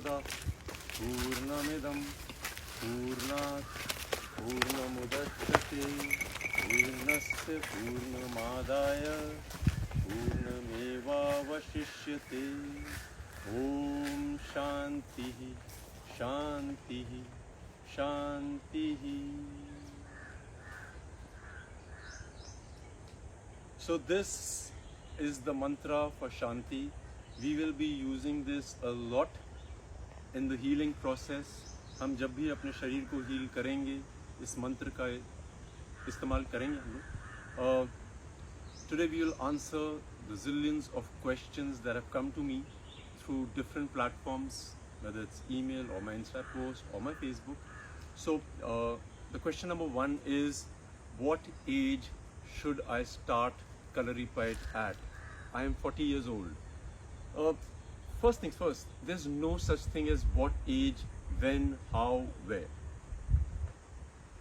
पूर्णमिदं पूर्णात् पूर्णमुदच्यते पूर्णस्य पूर्णमादाय पूर्णमेवावशिष्यते। ॐ शान्तिः शान्तिः शान्तिः। So this is the mantra for Shanti. We will be using this a lot in the healing process. हम जब भी अपने शरीर को हील करेंगे इस मंत्र का इस्तेमाल करेंगे हम लोग। Today we will answer the zillions of questions that have come to me through different platforms, whether it's email or my Insta post or my Facebook. So the question number one is, what age should I start Kalaripayat at? I am 40 years old. First things first, there's no such thing as what age, when, how, where.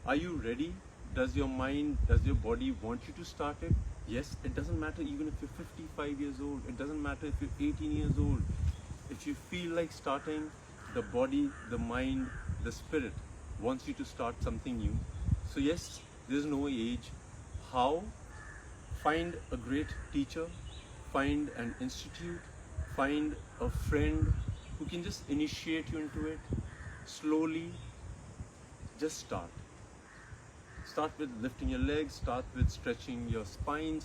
Are you ready? Does your mind, does your body want you to start it? Yes, it doesn't matter even if you're 55 years old. It doesn't matter if you're 18 years old. If you feel like starting, the body, the mind, the spirit wants you to start something new. So yes, there's no age. How? Find a great teacher, find an institute, find a friend who can just initiate you into it. Slowly, just start. Start with lifting your legs, start with stretching your spine,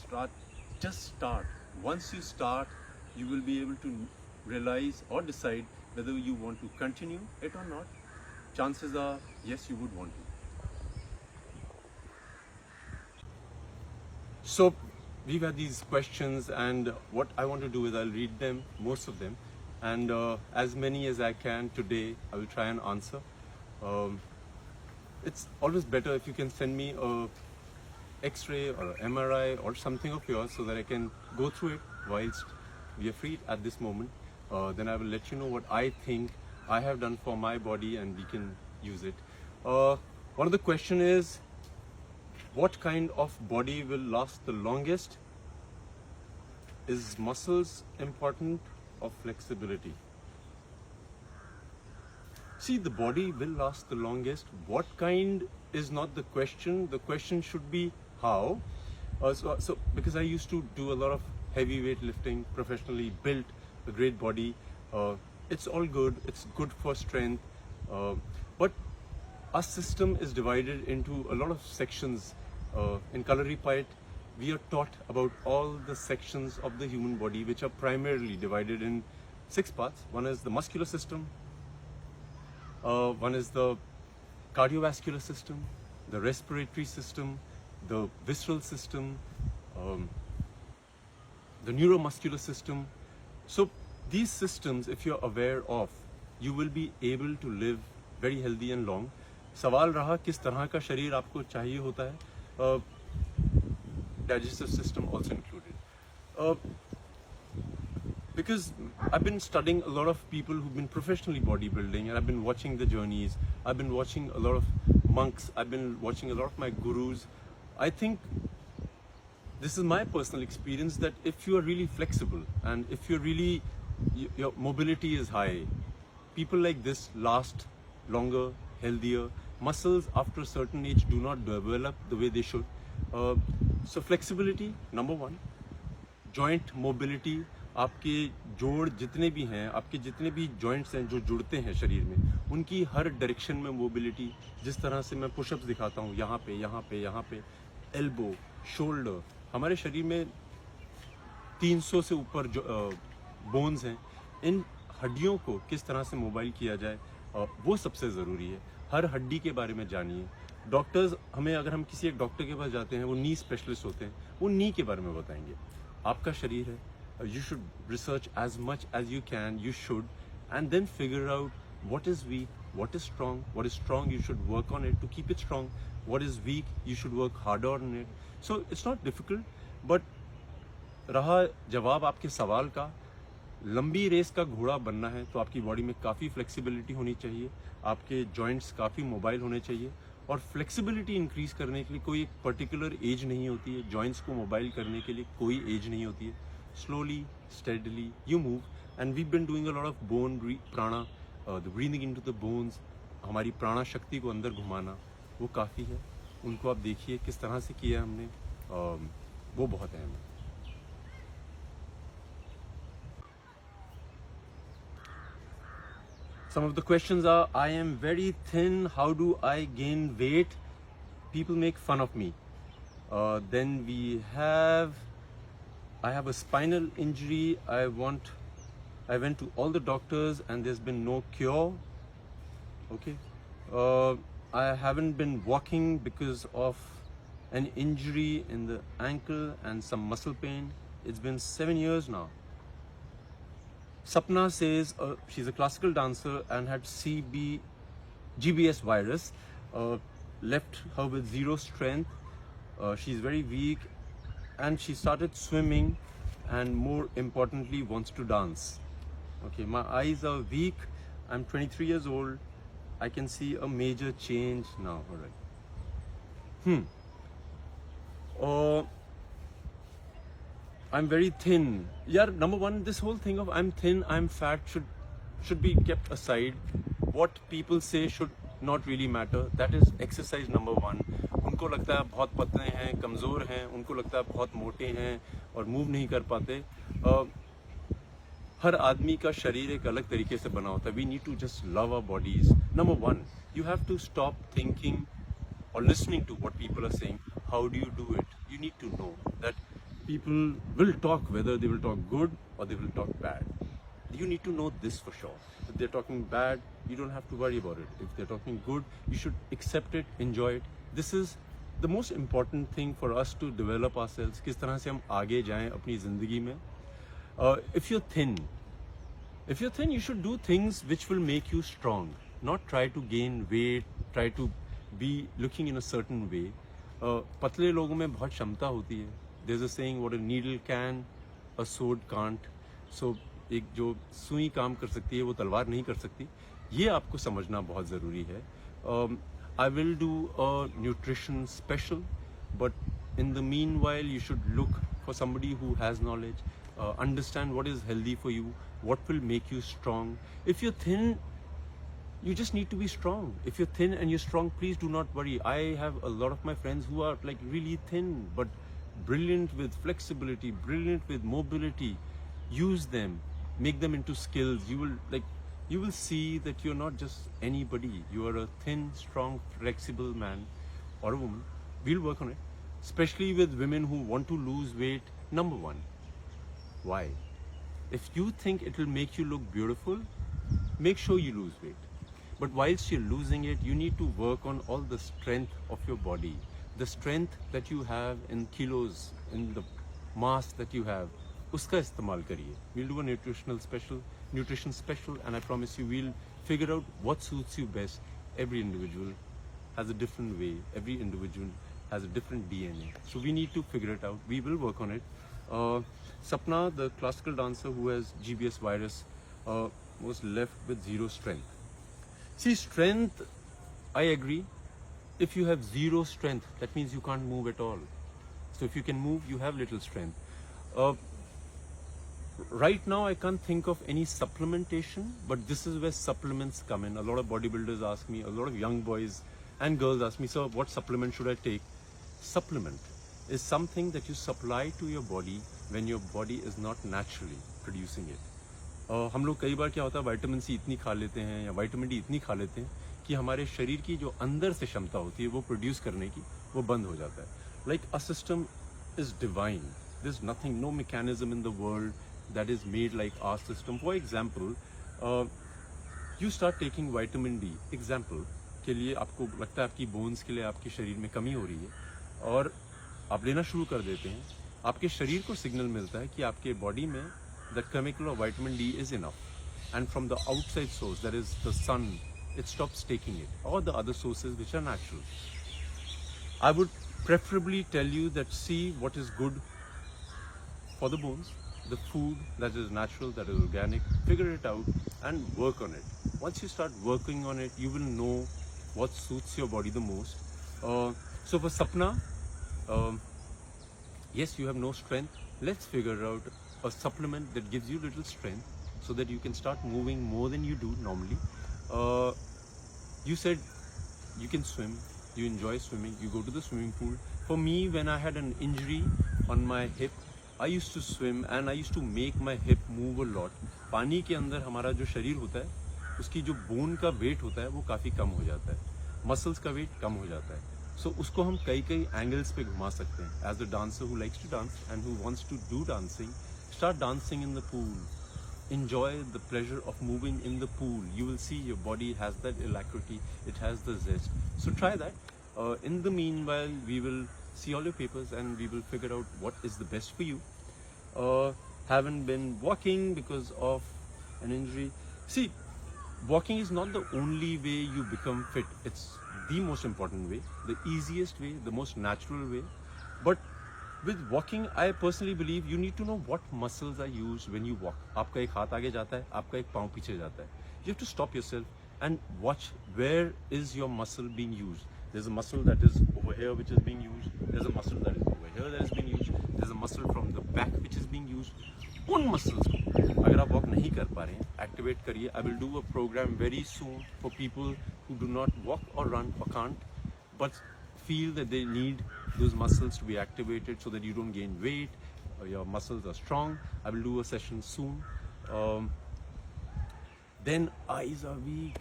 just start. Once you start, you will be able to realize or decide whether you want to continue it or not. Chances are, yes, you would want to. So, we've had these questions, and what I want to do is I'll read them, most of them, and as many as I can today, I will try and answer. It's always better if you can send me a X-ray or a MRI or something of yours so that I can go through it whilst we are free at this moment. Then I will let you know what I think I have done for my body and we can use it. One of the question is, what kind of body will last the longest? Is muscles important or flexibility? See, the body will last the longest. What kind is not the question. The question should be how. So because I used to do a lot of heavy weight lifting, professionally built a great body. It's all good. It's good for strength. But our system is divided into a lot of sections. In Kalaripayat, we are taught about all the sections of the human body, which are primarily divided in 6 parts. One is the muscular system, one is the cardiovascular system, the respiratory system, the visceral system, the neuromuscular system. So these systems, if you're aware of, you will be able to live very healthy and long. सवाल रहा किस तरह का शरीर आपको चाहिए होता है, digestive system also included. Because I've been studying a lot of people who've been professionally bodybuilding, and I've been watching the journeys. I've been watching a lot of monks. I've been watching a lot of my gurus. I think this is my personal experience that if you are really flexible and if you're really, your mobility is high, people like this last longer, healthier. Muscles after a certain age do not develop the way they should. So flexibility, number one. Joint mobility, आपके जोड़ जितने भी हैं, आपके जितने भी joints हैं जो जुड़ते हैं शरीर में, उनकी हर डायरेक्शन में मोबिलिटी. जिस तरह से मैं पुशअप्स दिखाता हूँ, यहाँ पे, यहाँ पे, यहाँ पे, एल्बो, शोल्डर, हमारे शरीर में 300 से ऊपर बोन्स हैं. इन हड्डियों को किस तरह से मोबाइल किया जाए, वो सबसे ज़रूरी है. हर हड्डी के बारे में जानिए. डॉक्टर्स हमें, अगर हम किसी एक डॉक्टर के पास जाते हैं, वो नी स्पेशलिस्ट होते हैं, वो नी के बारे में बताएंगे. आपका शरीर है, you should research as much as you can, you should, and then figure out what is weak, what is strong. What is strong, you should work on it to keep it strong. What is weak, you should work harder on it. So it's not difficult, but रहा जवाब आपके सवाल का, लंबी race का घोड़ा बनना है तो आपकी बॉडी में काफ़ी फ्लेक्सिबिलिटी होनी चाहिए, आपके जॉइंट्स काफ़ी मोबाइल होने चाहिए. और फ्लेक्सिबिलिटी इंक्रीज करने के लिए कोई एक पर्टिकुलर एज नहीं होती है, जॉइंट्स को मोबाइल करने के लिए कोई एज नहीं होती है. Slowly, steadily, you move, and we've been doing a lot of bone prana the breathing into the bones, हमारी प्राणा शक्ति को अंदर घुमाना, वो काफ़ी है। उनको आप देखिए किस तरह से किया हमने, वो बहुत अहम है। Some of the questions are, I am very thin, how do I gain weight? People make fun of me. Then I have a spinal injury. I went to all the doctors and there's been no cure. Okay. I haven't been walking because of an injury in the ankle and some muscle pain. It's been 7 years now. Sapna says she's a classical dancer and had GBS virus, left her with zero strength. She's very weak and she started swimming and more importantly wants to dance. Okay, my eyes are weak. I'm 23 years old. I can see a major change now. All right. I'm very thin. Yeah, number one, this whole thing of I'm thin, I'm fat should be kept aside. What people say should not really matter. That is exercise number one. उनको लगता है बहुत पतले हैं, कमज़ोर हैं, उनको लगता है बहुत मोटे हैं और मूव नहीं कर पाते। हर आदमी का शरीर एक अलग तरीके से बना होता है। We need to just love our bodies. Number one, you have to stop thinking or listening to what people are saying. How do you do it? You need to know that people will talk, whether they will talk good or they will talk bad. You need to know this for sure. If they're talking bad, you don't have to worry about it. If they're talking good, you should accept it, enjoy it. This is the most important thing for us to develop ourselves. किस तरह से हम आगे जाएं अपनी ज़िंदगी में. If you're thin, you should do things which will make you strong. Not try to gain weight, try to be looking in a certain way. पतले लोगों में बहुत क्षमता होती है. There's a saying, what a needle can, a sword can't. So एक जो सुई काम कर सकती है वो तलवार नहीं कर सकती. ये आपको समझना बहुत ज़रूरी है. I will do a nutrition special, but in the meanwhile you should look for somebody who has knowledge, understand what is healthy for you, what will make you strong. If you're thin, you just need to be strong. If you're thin and you're strong, please do not worry. I have a lot of my friends who are like really thin, but brilliant with flexibility, brilliant with mobility. Use them, make them into skills. You will see that you're not just anybody. You are a thin, strong, flexible man or a woman. We'll work on it. Especially with women who want to lose weight. Number one, why? If you think it will make you look beautiful, make sure you lose weight. But whilst you're losing it, you need to work on all the strength of your body. The strength that you have in kilos, in the mass that you have, uska istemal kariye. We'll do a nutrition special, and I promise you we'll figure out what suits you best. Every individual has a different way. Every individual has a different DNA. So we need to figure it out. We will work on it. Sapna, the classical dancer who has GBS virus, was left with zero strength. See, strength, I agree. If you have zero strength, that means you can't move at all. So if you can move, you have little strength. Right now, I can't think of any supplementation, but this is where supplements come in. A lot of bodybuilders ask me, a lot of young boys and girls ask me, sir, what supplement should I take? Supplement is something that you supply to your body when your body is not naturally producing it. हम लोग कई बार क्या होता है, vitamin C इतनी खा लेते हैं या विटामिन डी इतनी खा लेते हैं कि हमारे शरीर की जो अंदर से क्षमता होती है वो प्रोड्यूस करने की, वो बंद हो जाता है. Like a system is divine. There is nothing, no mechanism in the world that is made like our system. For example, you start taking vitamin D. Example के लिए आपको लगता है आपकी बोन्स के लिए आपके शरीर में कमी हो रही है और आप लेना शुरू कर देते हैं. आपके शरीर को सिग्नल मिलता है कि आपके बॉडी में the chemical of vitamin D is enough, and from the outside source, that is the sun, it stops taking it, or the other sources which are natural. I would preferably tell you that see what is good for the bones, the food that is natural, that is organic, figure it out and work on it. Once you start working on it, you will know what suits your body the most. So for Sapna, yes, you have no strength. Let's figure out a supplement that gives you little strength. so that you can start moving more than you do normally. You said you can swim, you enjoy swimming, you go to the swimming pool. For me, when I had an injury on my hip, I used to swim and I used to make my hip move a lot. पानी के अंदर हमारा जो शरीर होता है, उसकी जो बोन का वेट होता है वो काफ़ी कम हो जाता है, मसल्स का वेट कम हो जाता है. सो उसको हम कई कई एंगल्स पे घुमा सकते हैं. As a dancer who likes to dance and who wants to do dancing, start dancing in the pool. Enjoy the pleasure of moving in the pool. You will see your body has that alacrity, it has the zest. So try that. In the meanwhile, we will see all your papers and we will figure out what is the best for you. Haven't been walking because of an injury. See, walking is not the only way you become fit. It's the most important way, the easiest way, the most natural way. But with walking, I personally believe you need to know what muscles are used when you walk. आपका एक हाथ आगे जाता है, आपका एक पाँव पीछे जाता है. You have to stop yourself and watch where is your muscle being used. There's a muscle that is over here which is being used. There's a muscle that is over here that is being used. There's a muscle from the back which is being used. उन muscles को अगर आप walk नहीं कर पा रहे हैं, activate करिए. I will do a program very soon for people who do not walk or run or can't, but feel that they need those muscles to be activated so that you don't gain weight, your muscles are strong. I will do a session soon. Then eyes are weak.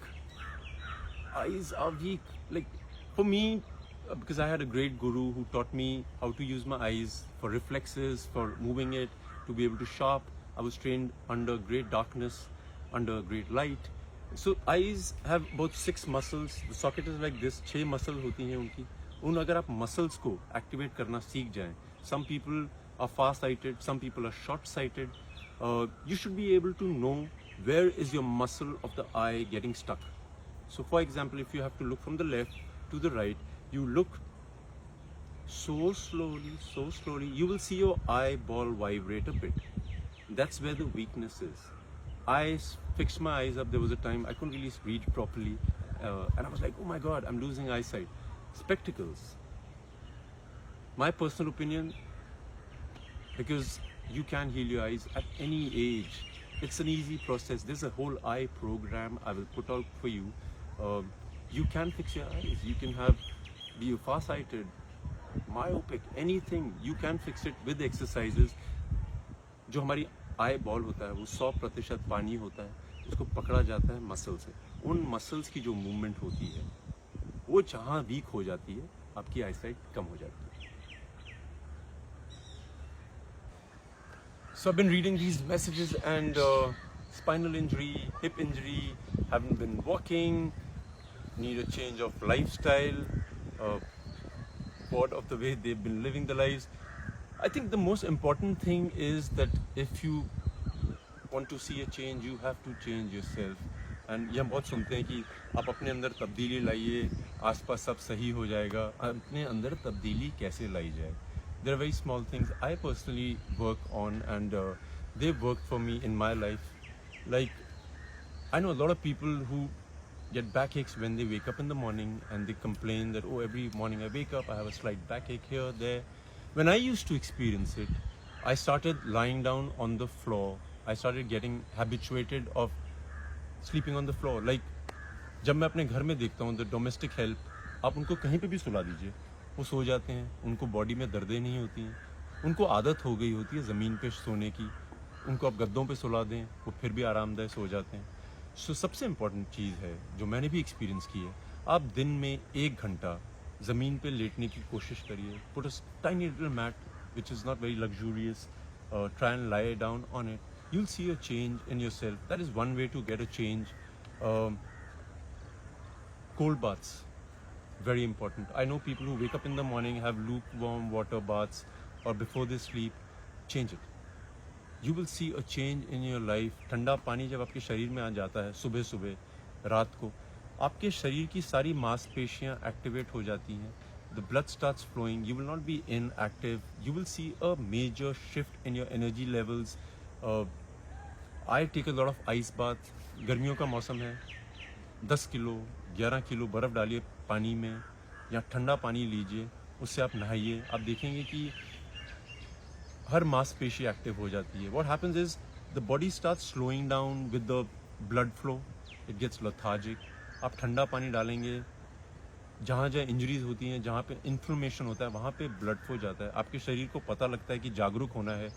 Like for me, because I had a great guru who taught me how to use my eyes for reflexes, for moving it, to be able to sharp. I was trained under great darkness, under great light. So eyes have about 6 muscles. The socket is like this. 6 muscle होती हैं उनकी. उन अगर आप muscles को activate करना सीख जाएं, some people are fast sighted, some people are short sighted, you should be able to know where is your muscle of the eye getting stuck. So for example, if you have to look from the left to the right, you look so slowly, you will see your eyeball vibrate a bit. That's where the weakness is. I fixed my eyes up. There was a time I couldn't really read properly, and I was like, oh my god, I'm losing eyesight. Spectacles. My personal opinion, because you can heal your eyes at any age. It's an easy process. There's a whole eye program I will put out for you. You can fix your eyes. You can be far-sighted, myopic, anything. You can fix it with exercises. जो हमारी eye ball होता है वो 100% पानी होता है, उसको पकड़ा जाता है मसल से. उन मसल्स की जो मूवमेंट होती है वो जहाँ वीक हो जाती है, आपकी आईसाइट कम हो जाती है. So I've been reading these messages and spinal injury, hip injury, haven't been walking, need a change of lifestyle, bored of the way they've been living their lives. I think the most important thing is that if you want to see a change, you have to change yourself. And ये हम बहुत सुनते हैं कि आप अपने अंदर तब्दीली लाइए, आसपास सब सही हो जाएगा. अपने अंदर तब्दीली कैसे लाई जाए? There are very small things I personally work on and they work for me in my life. Like I know a lot of people who get backaches when they wake up in the morning and they complain that, oh, every morning I wake up, I have a slight backache here, there. When I used to experience it, I started lying down on the floor. I started getting habituated of sleeping on the floor. Like, जब मैं अपने घर में देखता हूँ, the domestic help, आप उनको कहीं पे भी सुला दीजिए, वो सो जाते हैं. उनको बॉडी में दर्दें नहीं होती हैं. उनको आदत हो गई होती है ज़मीन पे सोने की. उनको आप गद्दों पे सुला दें, वो फिर भी आरामदायक सो जाते हैं. सो सबसे इम्पॉर्टेंट चीज़ है जो मैंने भी एक्सपीरियंस की है, आप दिन में 1 घंटा ज़मीन पे लेटने की कोशिश करिए. Put a tiny little mat which is not very luxurious, try and lie down on it. You'll see a change in yourself. That is one way to get a change. Cold baths, very important. I know people who wake up in the morning, have lukewarm water baths, or before they sleep, change it. You will see a change in your life. ठंडा पानी जब आपके शरीर में आ जाता है सुबह सुबह रात को, आपके शरीर की सारी मांसपेशियां एक्टिवेट हो जाती हैं. The blood starts flowing. You will not be inactive. You will see a major shift in your energy levels. I take a lot of ice bath. गर्मियों का मौसम है, 10 किलो 11 किलो बर्फ़ डालिए पानी में या ठंडा पानी लीजिए, उससे आप नहाइए. आप देखेंगे कि हर मांसपेशी एक्टिव हो जाती है. What happens is the body starts slowing down with the blood flow. It gets lethargic. आप ठंडा पानी डालेंगे, जहाँ जहाँ इंजरीज होती हैं, जहाँ पे इन्फ्लेमेशन होता है, वहाँ पे ब्लड फ्लो जाता है. आपके शरीर को पता लगता है कि जागरूक होना है.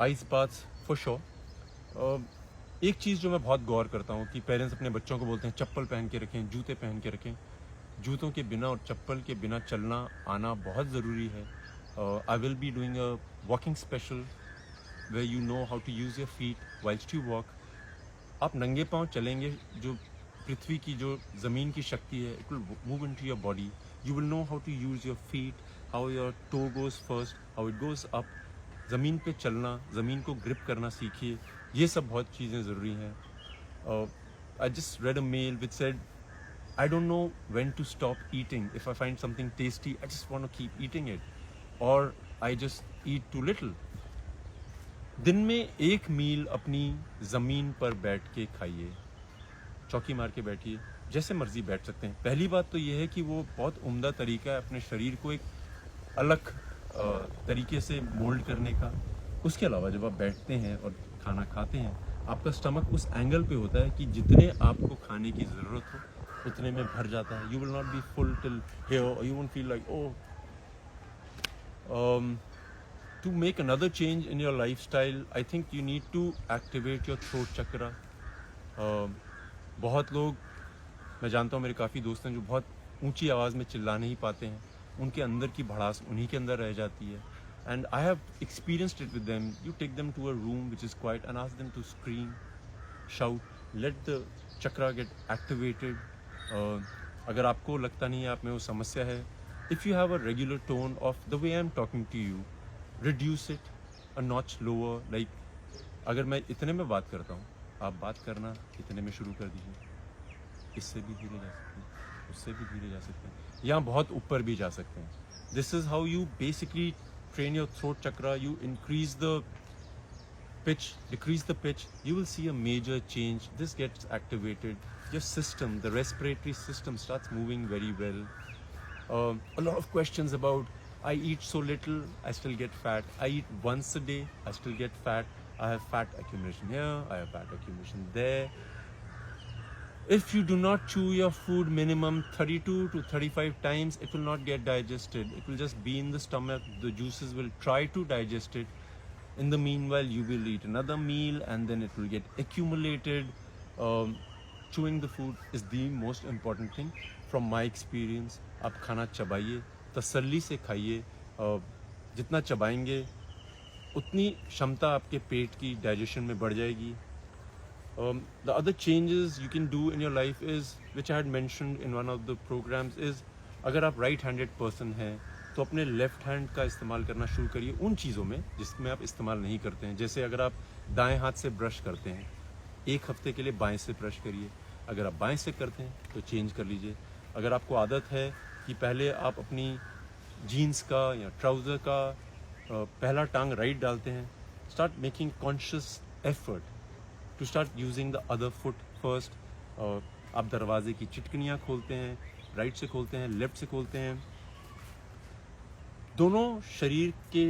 Ice baths for sure. एक चीज़ जो मैं बहुत गौर करता हूँ कि पेरेंट्स अपने बच्चों को बोलते हैं चप्पल पहन के रखें, जूते पहन के रखें. जूतों के बिना और चप्पल के बिना चलना आना बहुत ज़रूरी है. I will be doing a walking special where you know how to use your feet whilst you walk. आप नंगे पाँव चलेंगे, जो पृथ्वी की जो ज़मीन की शक्ति है, it will move into your body. You will know how to use your feet, how your toe goes first, how it goes up. ज़मीन पे चलना, ज़मीन को ग्रिप करना सीखिए. ये सब बहुत चीज़ें ज़रूरी हैं. I just read a mail which said, I don't know when to stop eating. If I find something tasty, I just want to keep eating it. Or I just eat too little. दिन में एक मील अपनी ज़मीन पर बैठ के खाइए. चौकी मार के बैठिए, जैसे मर्जी बैठ सकते हैं. पहली बात तो ये है कि वो बहुत उम्दा तरीका है अपने शरीर को एक अलग तरीके से मोल्ड करने का. उसके अलावा जब आप बैठते हैं और खाना खाते हैं, आपका स्टमक उस एंगल पे होता है कि जितने आपको खाने की ज़रूरत हो उतने में भर जाता है. You will not be full till here, you won't feel like oh. To make another change in your lifestyle, I think you need to activate your throat chakra. बहुत लोग, मैं जानता हूँ, मेरे काफ़ी दोस्त हैं जो बहुत ऊंची आवाज़ में चिल्ला नहीं पाते हैं. उनके अंदर की भड़ास उन्हीं के अंदर रह जाती है. And I have experienced it with them. You take them to a room which is quiet and ask them to scream, shout, let the chakra get activated. अगर आपको लगता नहीं है आप में वो समस्या है, if you have a regular tone of the way I'm talking to you, reduce it a notch lower. Like अगर मैं इतने में बात करता हूँ, आप बात करना इतने में शुरू कर दीजिए. इससे भी धीरे जा सकते हैं, उससे भी धीरे जा सकते हैं, यहाँ बहुत ऊपर भी जा सकते हैं. This is how you basically train your throat chakra. You increase the pitch, decrease the pitch, you will see a major change. This gets activated. Your system, the respiratory system starts moving very well. A lot of questions about, I eat so little, I still get fat. I eat once a day, I still get fat. I have fat accumulation here, I have fat accumulation there. If you do not chew your food minimum 32 to 35 times, it will not get digested. It will just be in the stomach. The juices will try to digest it. In the meanwhile, you will eat another meal and then it will get accumulated. Chewing the food is the most important thing. From my experience, आप खाना चबाइए, तसल्ली से खाइए. जितना चबाएंगे उतनी क्षमता आपके पेट की डाइजेशन में बढ़ जाएगी. The other changes you can do in your life is, which I had mentioned in one of the programs, is अगर आप right-handed person हैं तो अपने लेफ्ट हैंड का इस्तेमाल करना शुरू करिए उन चीज़ों में जिसमें आप इस्तेमाल नहीं करते हैं. जैसे अगर आप दाएं हाथ से ब्रश करते हैं, एक हफ्ते के लिए बाएं से ब्रश करिए. अगर आप बाएं से करते हैं तो चेंज कर लीजिए. अगर आपको आदत है कि पहले आप अपनी जीन्स का या ट्राउज़र का पहला टांग राइट डालते हैं, start making conscious effort to start using the other foot first. आप दरवाजे की चिटकनियाँ खोलते हैं, राइट से खोलते हैं, लेफ्ट से खोलते हैं. दोनों शरीर के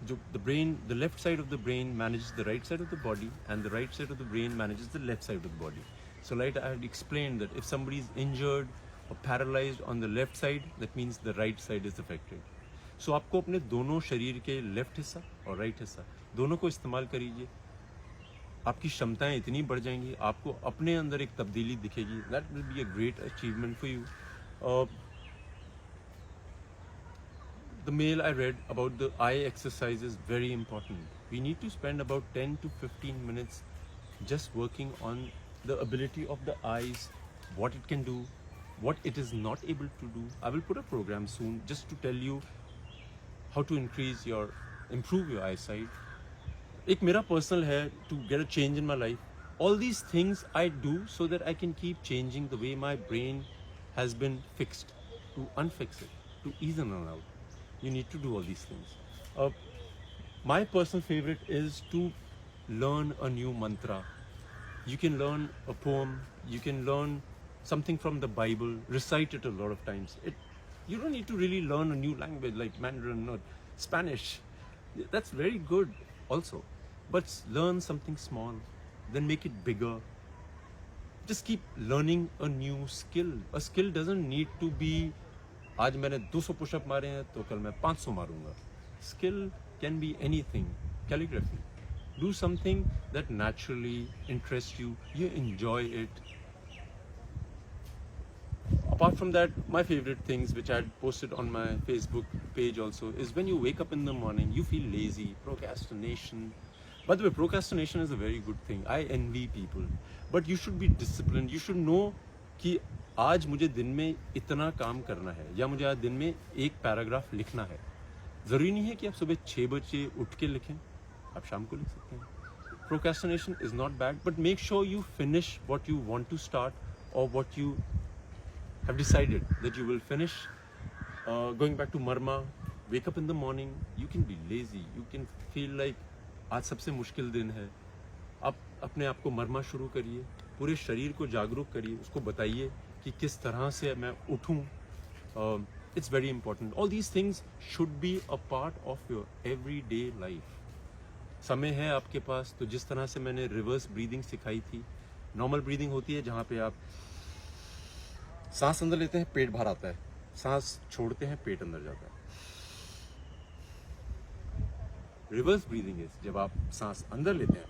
जो the brain, the left side of the brain manages the right side of the body and the right side of the brain manages the left side of the body. So like I had explained that if somebody is injured or paralyzed on the left side, that means the right side is affected. So आपको अपने दोनों शरीर के left हिस्सा और right हिस्सा दोनों को इस्तेमाल करिए. आपकी क्षमताएं इतनी बढ़ जाएंगी, आपको अपने अंदर एक तब्दीली दिखेगी. That will be a great achievement for you. The mail I read about the eye exercise is very important. We need to spend about 10 to 15 minutes just working on the ability of the eyes, what it can do, what it is not able to do. I will put a program soon just to tell you how to improve your eyesight. एक मेरा personal है to get a change in my life. All these things I do so that I can keep changing the way my brain has been fixed, to unfix it, to ease in and out. You need to do all these things. My personal favorite is to learn a new mantra. You can learn a poem, you can learn something from the Bible, recite it a lot of times. You don't need to really learn a new language like Mandarin or Spanish. That's very good also. but learn something small, then make it bigger. Just keep learning a new skill. A skill doesn't need to be, आज मैंने 200 pushup मारे हैं तो कल मैं 500 मारूंगा. Skill can be anything. Calligraphy. Do something that naturally interests you. You enjoy it. Apart from that, my favorite things which I had posted on my Facebook page also is when you wake up in the morning, you feel lazy, procrastination. By the way, procrastination is a very good thing. I envy people. But you should be disciplined. You should know कि आज मुझे दिन में इतना काम करना है या मुझे आज दिन में एक पैराग्राफ लिखना है. ज़रूरी नहीं है कि आप सुबह 6 बजे उठ के लिखें, आप शाम को लिख सकते हैं. Procrastination is not bad, but make sure you finish what you want to start or what you have decided that you will finish. Going back to Marma, wake up in the morning. You can be lazy. You can feel like आज सबसे मुश्किल दिन है. आप अपने आप को मरमा शुरू करिए, पूरे शरीर को जागरूक करिए, उसको बताइए कि किस तरह से मैं उठूं. It's very important. All these things should be a part of your everyday life. समय है आपके पास तो जिस तरह से मैंने रिवर्स ब्रीदिंग सिखाई थी. नॉर्मल ब्रीदिंग होती है जहाँ पे आप सांस अंदर लेते हैं, पेट बाहर आता है, सांस छोड़ते हैं, पेट अंदर जाता है. रिवर्स ब्रीदिंग इज जब आप सांस अंदर लेते हैं,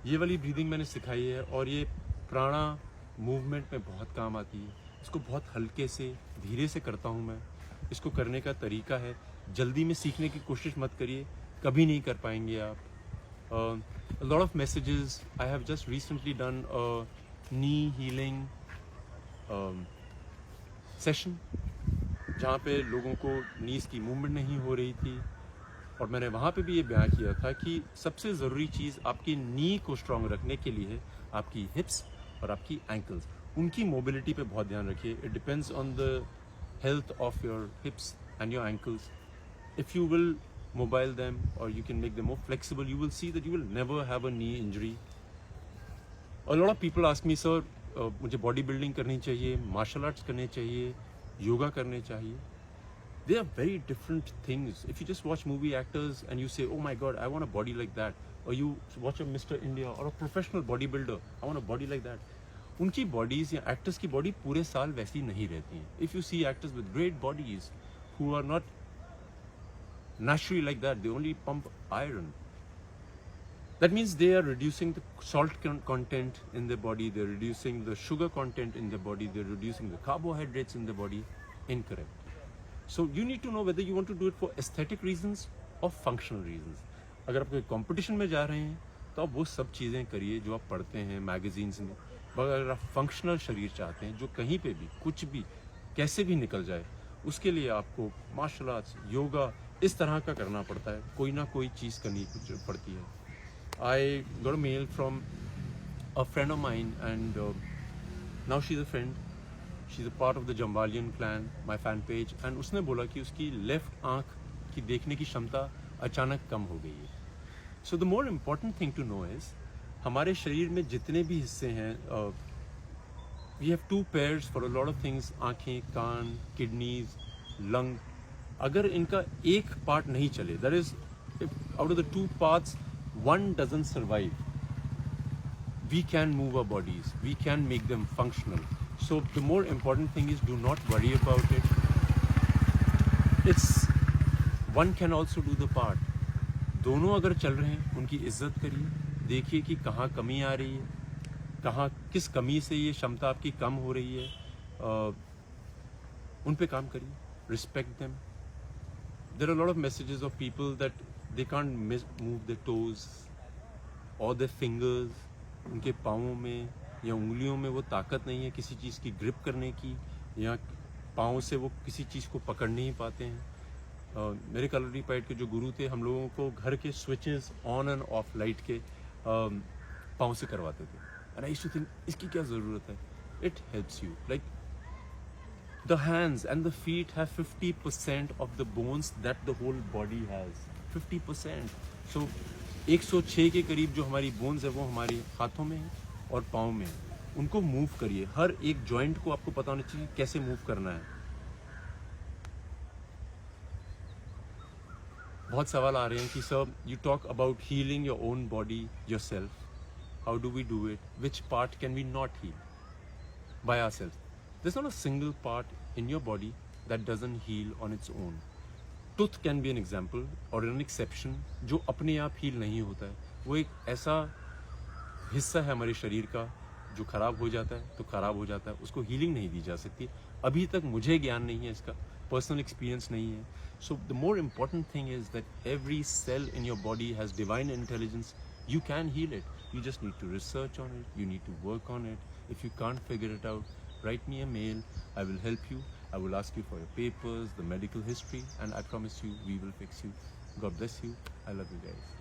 ये वाली ब्रीदिंग मैंने सिखाई है और ये प्राणा मूवमेंट में बहुत काम आती है. इसको बहुत हल्के से धीरे से करता हूँ मैं. इसको करने का तरीका है, जल्दी में सीखने की कोशिश मत करिए, कभी नहीं कर पाएंगे आप. A lot of messages. I have just recently done a knee healing session जहाँ पे लोगों को नीज की मूवमेंट नहीं हो रही थी और मैंने वहाँ पे भी ये बयान किया था कि सबसे ज़रूरी चीज़ आपकी नी को स्ट्रॉन्ग रखने के लिए है आपकी हिप्स और आपकी एंकल्स. उनकी मोबिलिटी पे बहुत ध्यान रखिए. It depends on the health of your hips and your ankles. If you will mobile them or you can make them more flexible, you will see that you will never have a knee injury. A lot of people ask me, sir, मुझे body building करनी चाहिए, martial arts करने चाहिए, योगा करने चाहिए. They are very different things. If you just watch movie actors and you say, oh my god, I want a body like that, or you watch a Mr. India or a professional bodybuilder, I want a body like that. उनकी bodies या actors की body पूरे साल वैसी नहीं रहती हैं. If you see actors with great bodies who are not naturally like that, they only pump iron. That means they are reducing the salt content in their body, they're reducing the sugar content in their body, they're reducing the carbohydrates in their body. Incorrect. So you need to know whether you want to do it for aesthetic reasons or functional reasons. अगर आप कोई competition में जा रहे हैं तो आप वो सब चीज़ें करिए जो आप पढ़ते हैं मैगजीन्स में. अगर आप फंक्शनल शरीर चाहते हैं जो कहीं पे भी कुछ भी कैसे भी निकल जाए, उसके लिए आपको मार्शल आर्ट्स, योगा इस तरह का करना पड़ता है. कोई ना कोई चीज़ करनी पड़ती है. I got a mail from a friend of mine and now she's a friend. She's a part of the Jambalian clan, my fan page. And उसने बोला कि उसकी लेफ्ट आँख की देखने की क्षमता अचानक कम हो गई है. So the more important thing to know is हमारे शरीर में जितने भी हिस्से हैं, we have two pairs for a lot of things. आँखें, कान, kidneys, lung. अगर इनका एक पार्ट नहीं चले, that is, if out of the two parts one doesn't survive, we can move our bodies, we can make them functional. So the more important thing is do not worry about it. It's one can also do the part. दोनों अगर चल रहे हैं उनकी इज्जत करिए, देखिए कि कहाँ कमी आ रही है, कहाँ किस कमी से ये क्षमता आपकी कम हो रही है, उन पे काम करिए. Respect them. There are a lot of messages of people that they can't move their toes or their fingers. उनके पाँवों में या उंगलियों में वो ताकत नहीं है किसी चीज़ की ग्रिप करने की, या पाँव से वो किसी चीज़ को पकड़ नहीं पाते हैं. मेरे कलरी पाइट के जो गुरु थे हम लोगों को घर के switches on and off light के पाँव से करवाते थे. And I used to think इसकी क्या ज़रूरत है. It helps you. Like the hands and the feet have 50% of the bones that the whole body has. 50%. So 106 के करीब जो हमारी बोन्स है वो हमारे हाथों में है और पाँव में है. उनको मूव करिए. हर एक जॉइंट को आपको पता होना चाहिए कैसे मूव करना है. बहुत सवाल आ रहे हैं कि sir you talk about healing your own body yourself, how do we do it, which part can we not heal by ourselves? There's not a single part in your body that doesn't heal on its own. Tooth can be an example or an exception जो अपने आप heal नहीं होता है. वो एक ऐसा हिस्सा है हमारे शरीर का जो खराब हो जाता है तो खराब हो जाता है, उसको हीलिंग नहीं दी जा सकती. अभी तक मुझे ज्ञान नहीं है इसका, पर्सनल एक्सपीरियंस नहीं है. So the more important thing is that every cell in your body has divine intelligence. You can heal it. You just need to research on it. You need to work on it. If you can't figure it out, write me a mail. I will help you. I will ask you for your papers, the medical history, and I promise you we will fix you. God bless you. I love you guys.